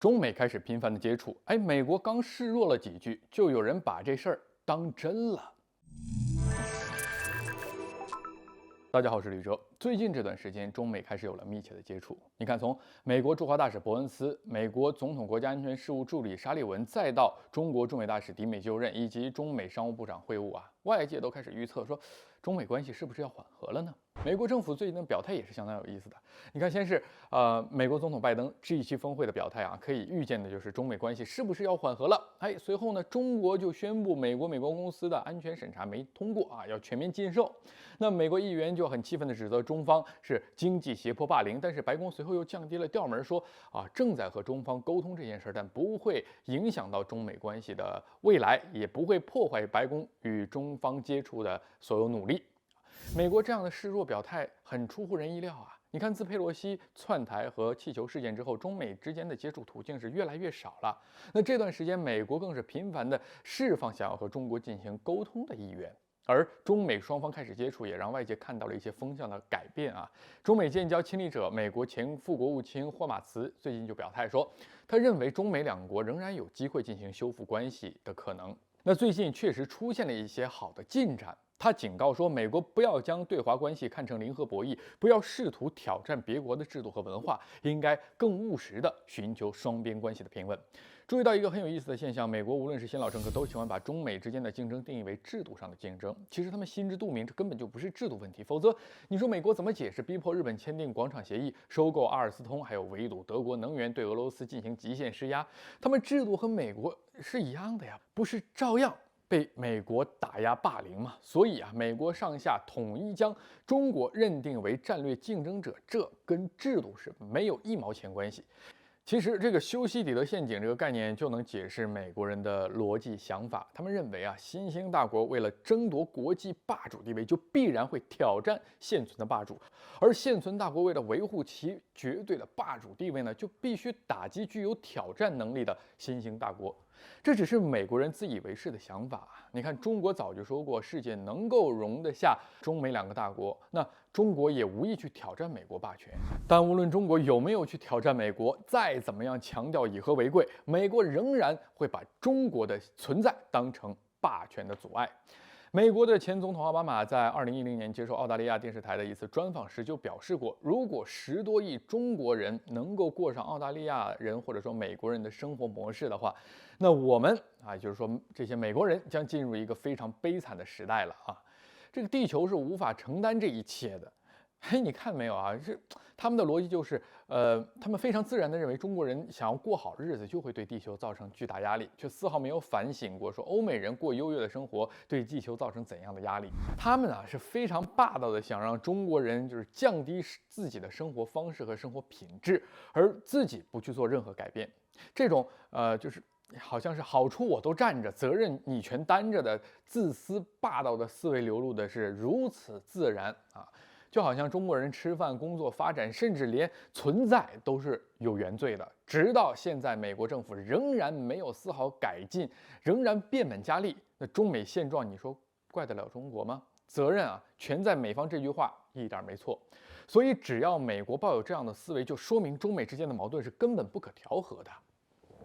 中美开始频繁的接触，美国刚示弱了几句，就有人把这事儿当真了。大家好，我是吕哲。最近这段时间，中美开始有了密切的接触。你看，从美国驻华大使伯恩斯、美国总统国家安全事务助理沙利文，再到中国驻美大使迪美就任，以及中美商务部长会晤外界都开始预测说，中美关系是不是要缓和了呢？美国政府最近的表态也是相当有意思的。你看，先是美国总统拜登 G7峰会的表态可以预见的就是中美关系是不是要缓和了？随后呢，中国就宣布美国公司的安全审查没通过要全面禁售。那美国议员就很气愤地指责中方是经济胁迫霸凌，但是白宫随后又降低了调门，说正在和中方沟通这件事，但不会影响到中美关系的未来，也不会破坏白宫与中方接触的所有努力。美国这样的示弱表态很出乎人意料你看，自佩洛西窜台和气球事件之后，中美之间的接触途径是越来越少了。那这段时间，美国更是频繁地释放想要和中国进行沟通的意愿。而中美双方开始接触，也让外界看到了一些风向的改变中美建交亲历者美国前副国务卿霍马茨最近就表态说，他认为中美两国仍然有机会进行修复关系的可能。那最近确实出现了一些好的进展。他警告说，美国不要将对华关系看成零和博弈，不要试图挑战别国的制度和文化，应该更务实地寻求双边关系的平稳。注意到一个很有意思的现象，美国无论是新老政客都喜欢把中美之间的竞争定义为制度上的竞争，其实他们心知肚明，这根本就不是制度问题，否则你说美国怎么解释逼迫日本签订广场协议、收购阿尔斯通，还有围堵德国能源对俄罗斯进行极限施压？他们制度和美国是一样的呀，不是照样被美国打压霸凌嘛？所以美国上下统一将中国认定为战略竞争者，这跟制度是没有一毛钱关系。其实这个修昔底德陷阱这个概念就能解释美国人的逻辑想法。他们认为新兴大国为了争夺国际霸主地位，就必然会挑战现存的霸主，而现存大国为了维护其绝对的霸主地位呢，就必须打击具有挑战能力的新兴大国。这只是美国人自以为是的想法你看，中国早就说过，世界能够容得下中美两个大国，那中国也无意去挑战美国霸权。但无论中国有没有去挑战美国，再怎么样强调以和为贵，美国仍然会把中国的存在当成霸权的阻碍。美国的前总统奥巴马在2010年接受澳大利亚电视台的一次专访时就表示过，如果10多亿中国人能够过上澳大利亚人或者说美国人的生活模式的话，那我们就是说这些美国人将进入一个非常悲惨的时代了这个地球是无法承担这一切的。你看没有他们的逻辑就是，他们非常自然地认为中国人想要过好日子，就会对地球造成巨大压力，却丝毫没有反省过说欧美人过优越的生活对地球造成怎样的压力。他们是非常霸道的，想让中国人就是降低自己的生活方式和生活品质，而自己不去做任何改变。这种就是好像是好处我都占着，责任你全担着的自私霸道的思维流露的是如此自然就好像中国人吃饭、工作、发展，甚至连存在都是有原罪的。直到现在，美国政府仍然没有丝毫改进，仍然变本加厉。那中美现状，你说怪得了中国吗？责任全在美方，这句话一点没错。所以，只要美国抱有这样的思维，就说明中美之间的矛盾是根本不可调和的。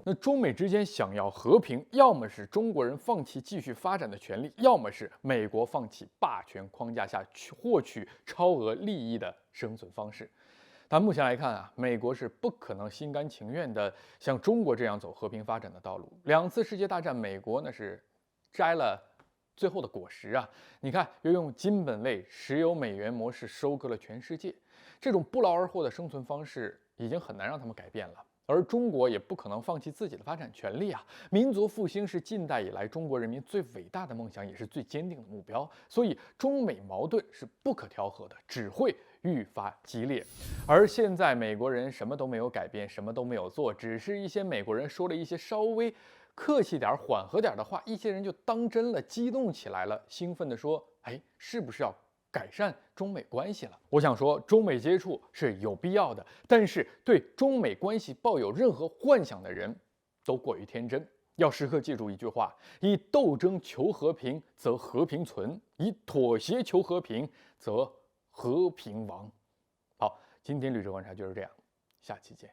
那中美之间想要和平，要么是中国人放弃继续发展的权利，要么是美国放弃霸权框架下获取超额利益的生存方式。但目前来看美国是不可能心甘情愿的像中国这样走和平发展的道路。2次世界大战，美国那是摘了最后的果实你看，又用金本位石油美元模式收割了全世界，这种不劳而获的生存方式已经很难让他们改变了。而中国也不可能放弃自己的发展权利民族复兴是近代以来中国人民最伟大的梦想，也是最坚定的目标。所以中美矛盾是不可调和的，只会愈发激烈。而现在美国人什么都没有改变，什么都没有做，只是一些美国人说了一些稍微客气点、缓和点的话，一些人就当真了，激动起来了，兴奋地说：“是不是要改善中美关系了？”我想说，中美接触是有必要的，但是对中美关系抱有任何幻想的人都过于天真。要时刻记住一句话：以斗争求和平，则和平存；以妥协求和平，则和平亡。好，今天绿洲观察就是这样，下期见。